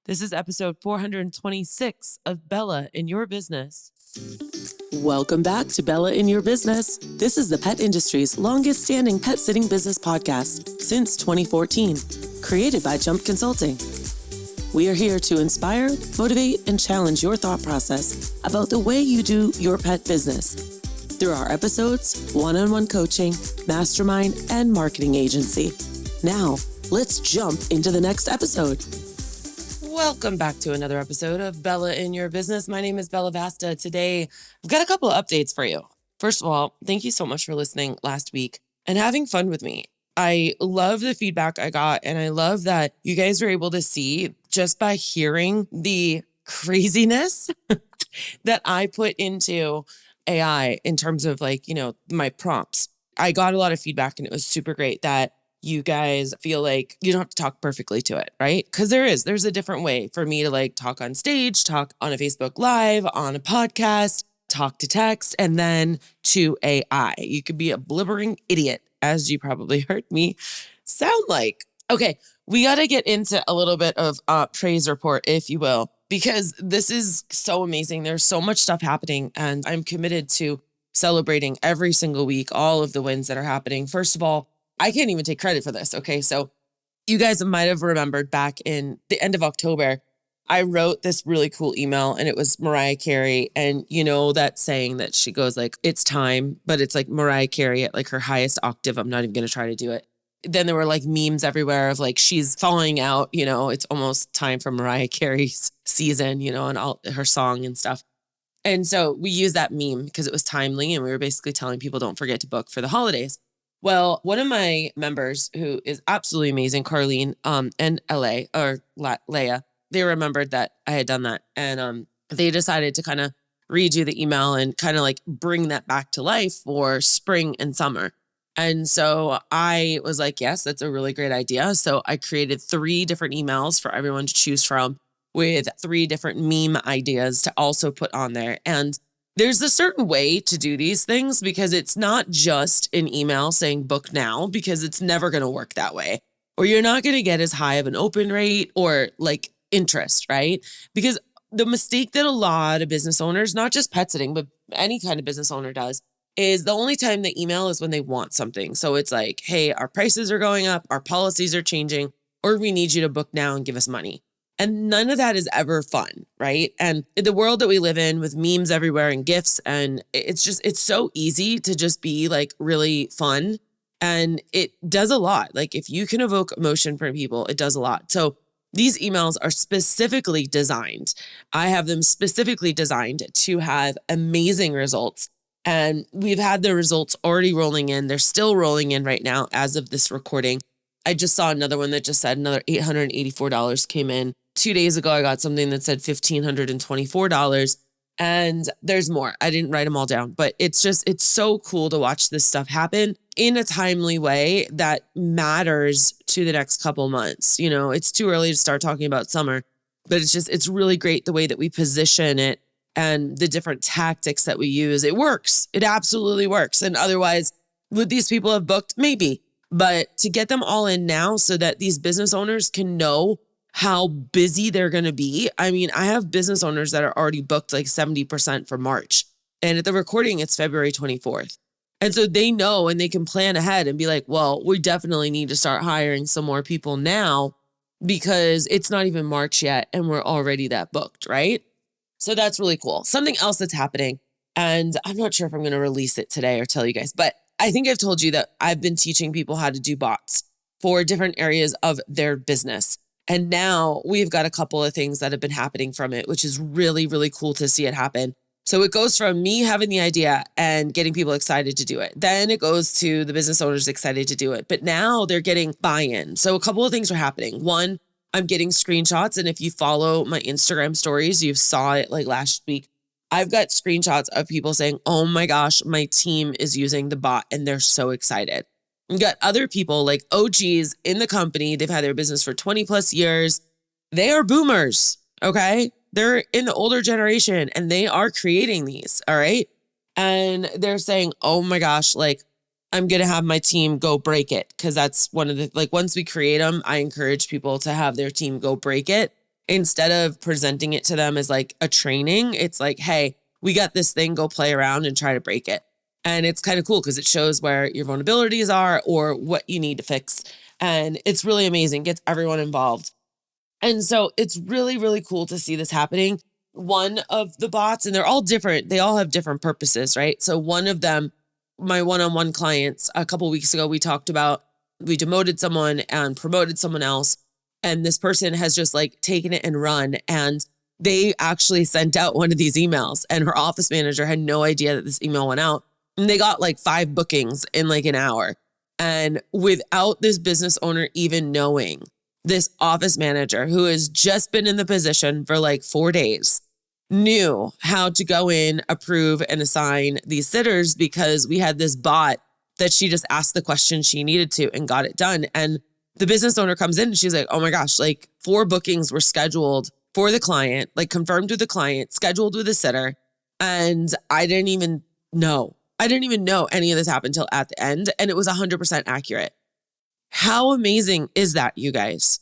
This is episode 426 of Bella in Your Business. Welcome back to Bella in Your Business. This is the pet industry's longest standing pet sitting business podcast since 2014, created by Jump Consulting. We are here to inspire, motivate, and challenge your thought process about the way you do your pet business through our episodes, one-on-one coaching, mastermind, and marketing agency. Now, let's jump into the next episode. Welcome back to another episode of Bella in Your Business. My name is Bella Vasta. Today, I've got a couple of updates for you. First of all, thank you so much for listening last week and having fun with me. I love the feedback I got, and I love that you guys were able to see just by hearing the craziness that I put into AI in terms of my prompts. I got a lot of feedback, and it was super great that you guys feel like you don't have to talk perfectly to it, right? Because there's a different way for me to talk on stage, talk on a Facebook Live, on a podcast, talk to text, and then to AI. You could be a blibbering idiot, as you probably heard me sound like. Okay, we got to get into a little bit of praise report, if you will, because this is so amazing. There's so much stuff happening, and I'm committed to celebrating every single week, all of the wins that are happening. First of all, I can't even take credit for this. Okay. So you guys might have remembered back in the end of October, I wrote this really cool email, and it was Mariah Carey. And you know that saying that she goes it's time, but it's like Mariah Carey at her highest octave. I'm not even going to try to do it. Then there were memes everywhere of she's falling out, it's almost time for Mariah Carey's season, and all her song and stuff. And so we used that meme because it was timely, and we were basically telling people don't forget to book for the holidays. Well, one of my members who is absolutely amazing, Carlene, and Leia, they remembered that I had done that. And they decided to kind of redo the email and kind of bring that back to life for spring and summer. And so I was like, yes, that's a really great idea. So I created 3 different emails for everyone to choose from with 3 different meme ideas to also put on there. And there's a certain way to do these things because it's not just an email saying book now, because it's never going to work that way. Or you're not going to get as high of an open rate or interest, right? Because the mistake that a lot of business owners, not just pet sitting, but any kind of business owner does, is the only time they email is when they want something. So it's hey, our prices are going up, our policies are changing, or we need you to book now and give us money. And none of that is ever fun, right? And the world that we live in with memes everywhere and GIFs, and it's so easy to just be really fun. And it does a lot. If you can evoke emotion from people, it does a lot. So these emails are specifically designed. I have them specifically designed to have amazing results. And we've had the results already rolling in. They're still rolling in right now as of this recording. I just saw another one that just said another $884 came in. 2 days ago, I got something that said $1,524, and there's more. I didn't write them all down, but it's so cool to watch this stuff happen in a timely way that matters to the next couple months. It's too early to start talking about summer, but it's really great the way that we position it and the different tactics that we use. It works. It absolutely works. And otherwise, would these people have booked? Maybe. But to get them all in now so that these business owners can know how busy they're going to be. I mean, I have business owners that are already booked 70% for March. And at the recording, it's February 24th. And so they know and they can plan ahead and be well, we definitely need to start hiring some more people now because it's not even March yet and we're already that booked, right? So that's really cool. Something else that's happening, and I'm not sure if I'm going to release it today or tell you guys, but I think I've told you that I've been teaching people how to do bots for different areas of their business. And now we've got a couple of things that have been happening from it, which is really, really cool to see it happen. So it goes from me having the idea and getting people excited to do it. Then it goes to the business owners excited to do it. But now they're getting buy-in. So a couple of things are happening. One, I'm getting screenshots. And if you follow my Instagram stories, you saw it last week. I've got screenshots of people saying, oh my gosh, my team is using the bot and they're so excited. We've got other people OGs in the company. They've had their business for 20 plus years. They are boomers. Okay. They're in the older generation and they are creating these. All right. And they're saying, oh my gosh, I'm going to have my team go break it. Cause that's one of the, once we create them, I encourage people to have their team go break it instead of presenting it to them as like a training, it's like, hey, we got this thing, go play around and try to break it. And it's kind of cool because it shows where your vulnerabilities are or what you need to fix. And it's really amazing, gets everyone involved. And so it's really, really cool to see this happening. One of the bots, and they're all different, they all have different purposes, right? So one of them, my one-on-one clients, a couple of weeks ago, we talked about, we demoted someone and promoted someone else. And this person has just like taken it and run. And they actually sent out one of these emails, and her office manager had no idea that this email went out. And they got like 5 bookings in like an hour. And without this business owner even knowing, this office manager who has just been in the position for like 4 days knew how to go in, approve, and assign these sitters because we had this bot that she just asked the question she needed to and got it done. And the business owner comes in and she's like, oh my gosh, like 4 bookings were scheduled for the client, like confirmed with the client, scheduled with a sitter. And I didn't even know. Any of this happened until at the end. And it was 100% accurate. How amazing is that, you guys?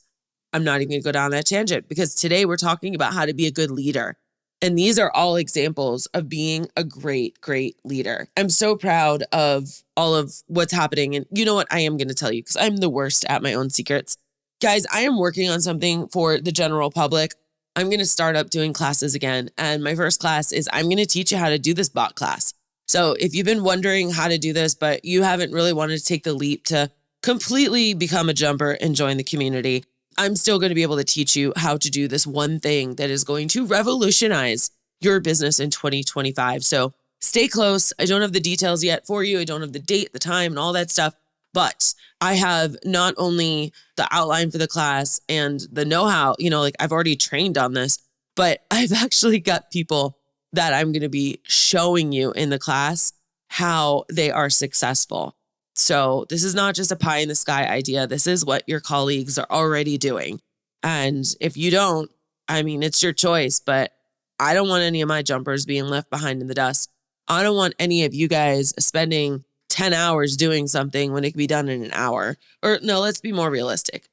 I'm not even going to go down that tangent because today we're talking about how to be a good leader. And these are all examples of being a great, great leader. I'm so proud of all of what's happening. And you know what? I am going to tell you because I'm the worst at my own secrets. Guys, I am working on something for the general public. I'm going to start up doing classes again. And my first class is I'm going to teach you how to do this bot class. So if you've been wondering how to do this, but you haven't really wanted to take the leap to completely become a jumper and join the community, I'm still going to be able to teach you how to do this one thing that is going to revolutionize your business in 2025. So stay close. I don't have the details yet for you. I don't have the date, the time, and all that stuff. But I have not only the outline for the class and the know-how, like I've already trained on this, but I've actually got people that I'm going to be showing you in the class how they are successful. So this is not just a pie in the sky idea. This is what your colleagues are already doing. And if you don't, it's your choice, but I don't want any of my jumpers being left behind in the dust. I don't want any of you guys spending 10 hours doing something when it can be done in an hour. Or no, let's be more realistic.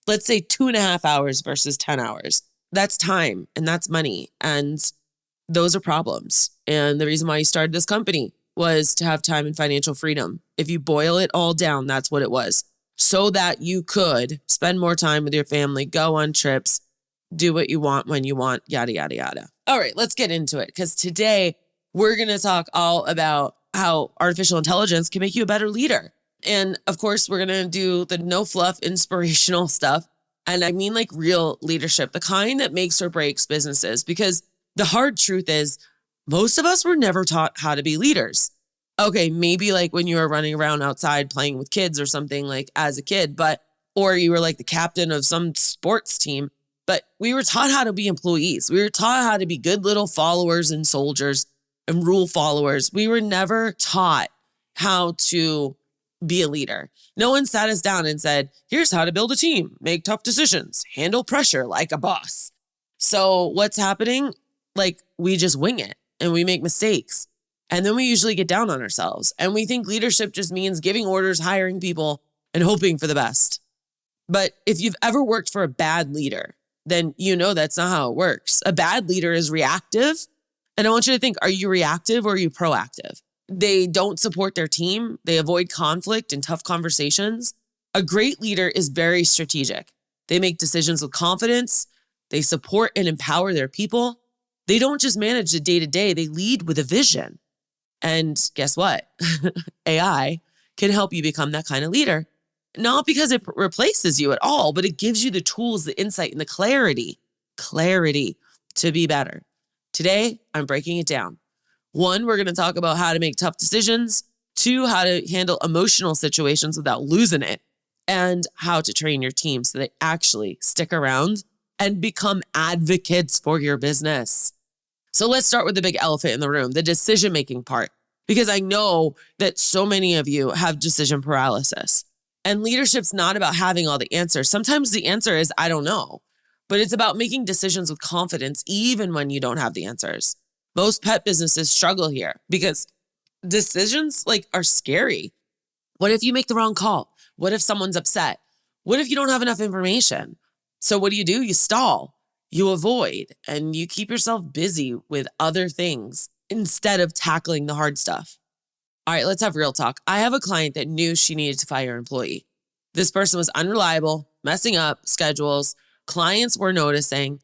Let's say 2.5 hours versus 10 hours. That's time and that's money. And those are problems. And the reason why you started this company was to have time and financial freedom. If you boil it all down, that's what it was. So that you could spend more time with your family, go on trips, do what you want when you want, yada, yada, yada. All right, let's get into it. Because today we're going to talk all about how artificial intelligence can make you a better leader. And of course, we're going to do the no fluff inspirational stuff. And I mean like real leadership, the kind that makes or breaks businesses. Because the hard truth is most of us were never taught how to be leaders. Okay, maybe like when you were running around outside playing with kids or something like as a kid, or you were like the captain of some sports team, but we were taught how to be employees. We were taught how to be good little followers and soldiers and rule followers. We were never taught how to be a leader. No one sat us down and said, here's how to build a team, make tough decisions, handle pressure like a boss. So what's happening? Like we just wing it and we make mistakes. And then we usually get down on ourselves and we think leadership just means giving orders, hiring people, and hoping for the best. But if you've ever worked for a bad leader, then you know that's not how it works. A bad leader is reactive. And I want you to think, are you reactive or are you proactive? They don't support their team. They avoid conflict and tough conversations. A great leader is very strategic. They make decisions with confidence. They support and empower their people. They don't just manage the day-to-day, they lead with a vision. And guess what? AI can help you become that kind of leader. Not because it replaces you at all, but it gives you the tools, the insight, and the clarity to be better. Today, I'm breaking it down. 1, we're going to talk about how to make tough decisions. 2, how to handle emotional situations without losing it. And how to train your team so they actually stick around and become advocates for your business. So let's start with the big elephant in the room, the decision-making part, because I know that so many of you have decision paralysis. And leadership's not about having all the answers. Sometimes the answer is, I don't know, but it's about making decisions with confidence, even when you don't have the answers. Most pet businesses struggle here because decisions are scary. What if you make the wrong call? What if someone's upset? What if you don't have enough information? So what do? You stall. you avoid and you keep yourself busy with other things instead of tackling the hard stuff. All right, let's have real talk. I have a client that knew she needed to fire an employee. This person was unreliable, messing up schedules. Clients were noticing.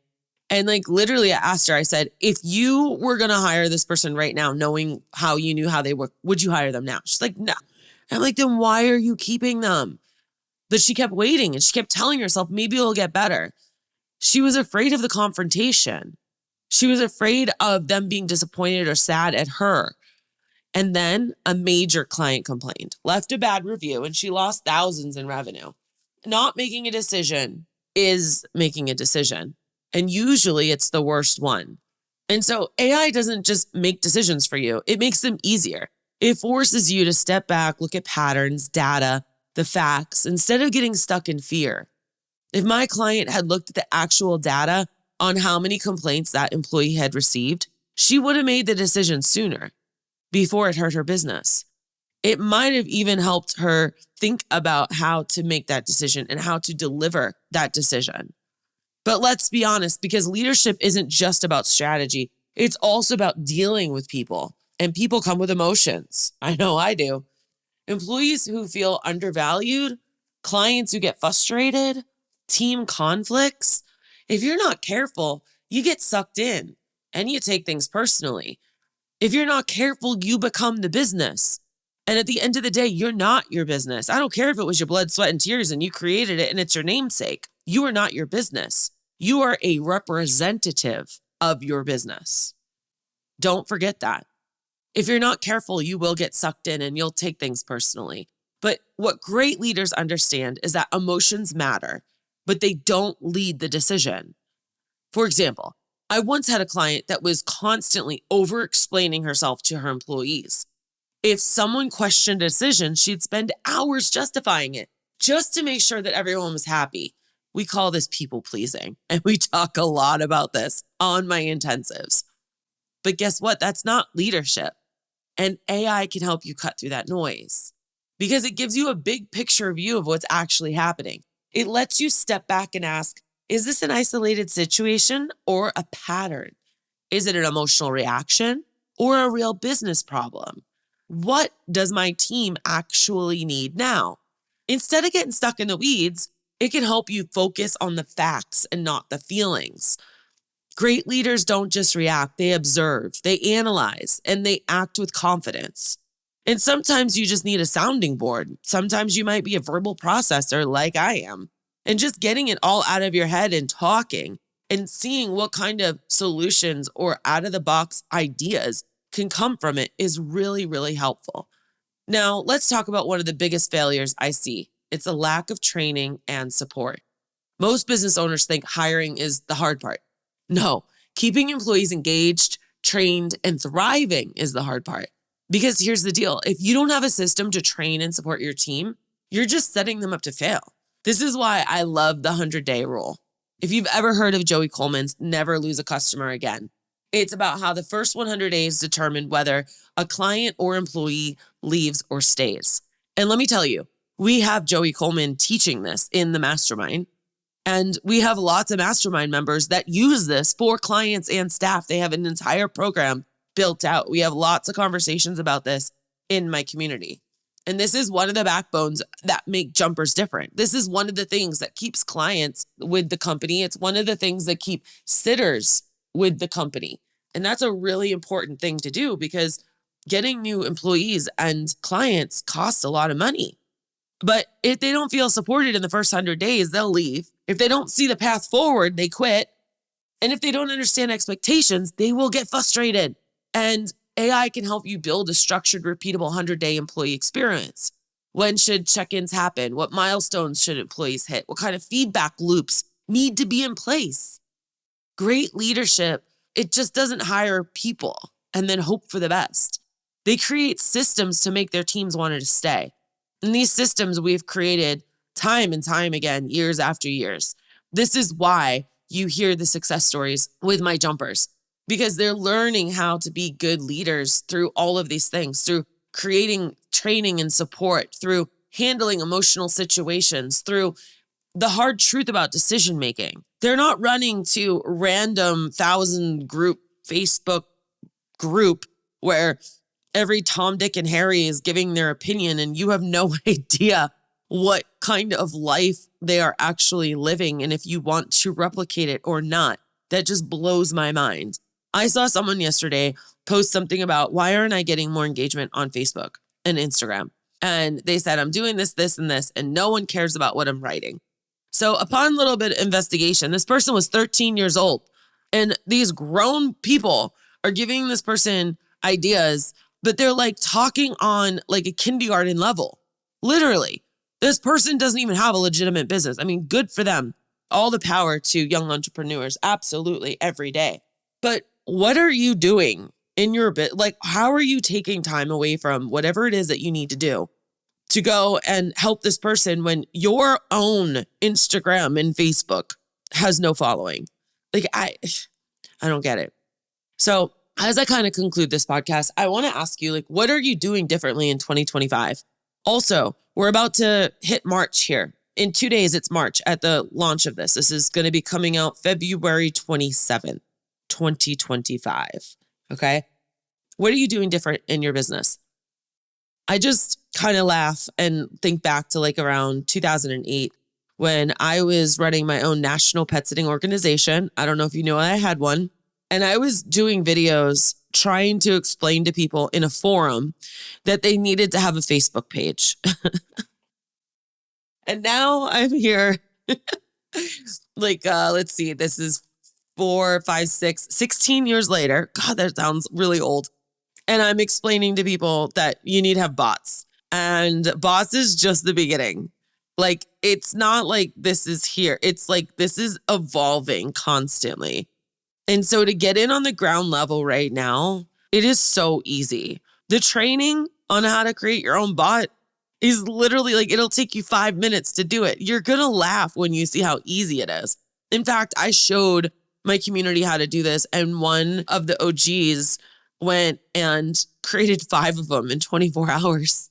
And like literally I asked her, I said, if you were going to hire this person right now, knowing how you knew how they work, would you hire them now? She's like, no. And I'm like, then why are you keeping them? But she kept waiting and she kept telling herself, maybe it'll get better. She was afraid of the confrontation. She was afraid of them being disappointed or sad at her. And then a major client complained, left a bad review, and she lost thousands in revenue. Not making a decision is making a decision. And usually it's the worst one. And so AI doesn't just make decisions for you, it makes them easier. It forces you to step back, look at patterns, data, the facts, instead of getting stuck in fear. If my client had looked at the actual data on how many complaints that employee had received, she would have made the decision sooner before it hurt her business. It might have even helped her think about how to make that decision and how to deliver that decision. But let's be honest, because leadership isn't just about strategy, it's also about dealing with people. And people come with emotions. I know I do. Employees who feel undervalued, clients who get frustrated, team conflicts. If you're not careful, you get sucked in and you take things personally. If you're not careful, you become the business. And at the end of the day, you're not your business. I don't care if it was your blood, sweat, and tears and you created it and it's your namesake. You are not your business. You are a representative of your business. Don't forget that. If you're not careful, you will get sucked in and you'll take things personally. But what great leaders understand is that emotions matter, but they don't lead the decision. For example, I once had a client that was constantly over-explaining herself to her employees. If someone questioned a decision, she'd spend hours justifying it just to make sure that everyone was happy. We call this people pleasing, and we talk a lot about this on my intensives. But guess what? That's not leadership. And AI can help you cut through that noise because it gives you a big picture view of what's actually happening. It lets you step back and ask, is this an isolated situation or a pattern? Is it an emotional reaction or a real business problem? What does my team actually need now? Instead of getting stuck in the weeds, it can help you focus on the facts and not the feelings. Great leaders don't just react, they observe, they analyze, and they act with confidence. And sometimes you just need a sounding board. Sometimes you might be a verbal processor like I am. And just getting it all out of your head and talking and seeing what kind of solutions or out of the box ideas can come from it is really, really helpful. Now, let's talk about one of the biggest failures I see. It's a lack of training and support. Most business owners think hiring is the hard part. No, keeping employees engaged, trained, and thriving is the hard part. Because here's the deal. If you don't have a system to train and support your team, you're just setting them up to fail. This is why I love the 100-day rule. If you've ever heard of Joey Coleman's Never Lose a Customer Again, it's about how the first 100 days determine whether a client or employee leaves or stays. And let me tell you, we have Joey Coleman teaching this in the mastermind. And we have lots of mastermind members that use this for clients and staff. They have an entire program built out. We have lots of conversations about this in my community. And this is one of the backbones that make jumpers different. This is one of the things that keeps clients with the company. It's one of the things that keep sitters with the company. And that's a really important thing to do because getting new employees and clients costs a lot of money. But if they don't feel supported in the first 100 days, they'll leave. If they don't see the path forward, they quit. And if they don't understand expectations, they will get frustrated. And AI can help you build a structured, repeatable 100-day employee experience. When should check-ins happen? What milestones should employees hit? What kind of feedback loops need to be in place? Great leadership, it just doesn't hire people and then hope for the best. They create systems to make their teams want to stay. And these systems we've created time and time again, years after years. This is why you hear the success stories with my jumpers, because they're learning how to be good leaders through all of these things, through creating training and support, through handling emotional situations, through the hard truth about decision making. They're not running to random 1,000 group Facebook group where every Tom, Dick, and Harry is giving their opinion and you have no idea what kind of life they are actually living and if you want to replicate it or not. That just blows my mind. I saw someone yesterday post something about why aren't I getting more engagement on Facebook and Instagram? And they said, I'm doing this, this, and this, and no one cares about what I'm writing. So upon a little bit of investigation, this person was 13 years old and these grown people are giving this person ideas, but they're like talking on like a kindergarten level. Literally, this person doesn't even have a legitimate business. I mean, good for them. All the power to young entrepreneurs, absolutely every day. But what are you doing in your bit? Like, how are you taking time away from whatever it is that you need to do to go and help this person when your own Instagram and Facebook has no following? Like, I don't get it. So as I kind of conclude this podcast, I want to ask you, like, what are you doing differently in 2025? Also, we're about to hit March here. In 2 days, it's March at the launch of this. This is going to be coming out February 27th, 2025. Okay. What are you doing different in your business? I just kind of laugh and think back to like around 2008 when I was running my own national pet sitting organization. I don't know if you know, I had one. And I was doing videos trying to explain to people in a forum that they needed to have a Facebook page. And now I'm here. Let's see, this is 16 years later. God, that sounds really old. And I'm explaining to people that you need to have bots. And bots is just the beginning. Like, it's not like this is here. It's like this is evolving constantly. And so to get in on the ground level right now, it is so easy. The training on how to create your own bot is literally like, it'll take you 5 minutes to do it. You're going to laugh when you see how easy it is. In fact, I showed my community how to do this, and one of the OGs went and created 5 of them in 24 hours.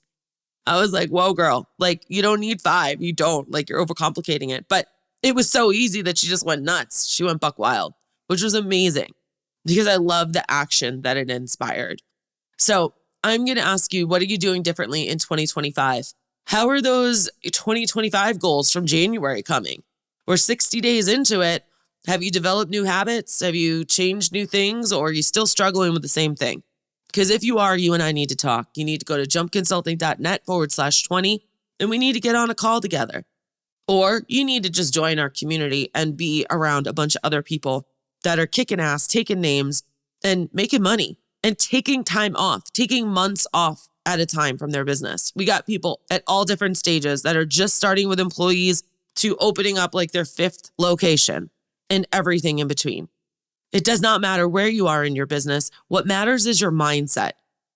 I was like, whoa, girl, like, you don't need 5. You don't, like, you're overcomplicating it. But it was so easy that she just went nuts. She went buck wild, which was amazing because I love the action that it inspired. So I'm going to ask you, what are you doing differently in 2025? How are those 2025 goals from January coming? We're 60 days into it. Have you developed new habits? Have you changed new things, or are you still struggling with the same thing? Because if you are, you and I need to talk. You need to go to jumpconsulting.net/20, and we need to get on a call together. Or you need to just join our community and be around a bunch of other people that are kicking ass, taking names, and making money, and taking time off, taking months off at a time from their business. We got people at all different stages that are just starting with employees to opening up like their 5th location and everything in between. It does not matter where you are in your business. What matters is your mindset.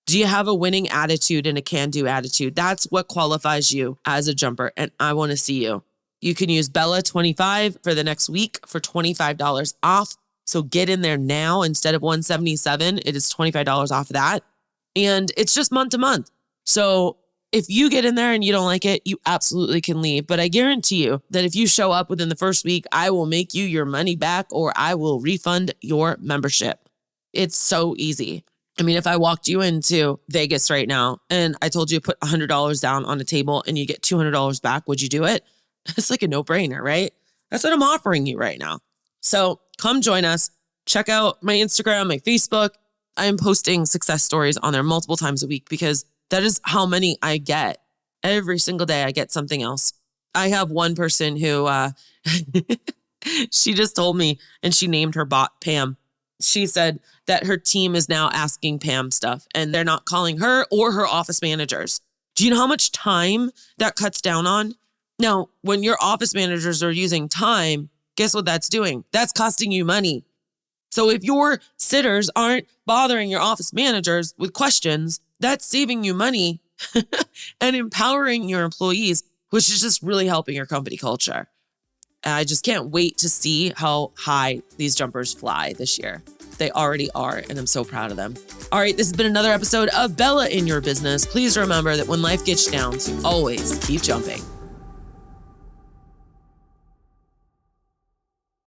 Do you have a winning attitude and a can-do attitude? That's what qualifies you as a jumper, and I want to see you. You can use Bella25 for the next week for $25 off. So get in there now. Instead of $177, it is $25 off of that. And it's just month to month. So if you get in there and you don't like it, you absolutely can leave. But I guarantee you that if you show up within the first week, I will make you your money back, or I will refund your membership. It's so easy. I mean, if I walked you into Vegas right now and I told you to put $100 down on a table and you get $200 back, would you do it? It's like a no-brainer, right? That's what I'm offering you right now. So come join us. Check out my Instagram, my Facebook. I am posting success stories on there multiple times a week because that is how many I get. Every single day I get something else. I have one person who, she just told me, and she named her bot Pam. She said that her team is now asking Pam stuff and they're not calling her or her office managers. Do you know how much time that cuts down on? Now, when your office managers are using time, guess what that's doing? That's costing you money. So if your sitters aren't bothering your office managers with questions, that's saving you money and empowering your employees, which is just really helping your company culture. And I just can't wait to see how high these jumpers fly this year. They already are, and I'm so proud of them. All right, this has been another episode of Bella in Your Business. Please remember that when life gets down, to always keep jumping.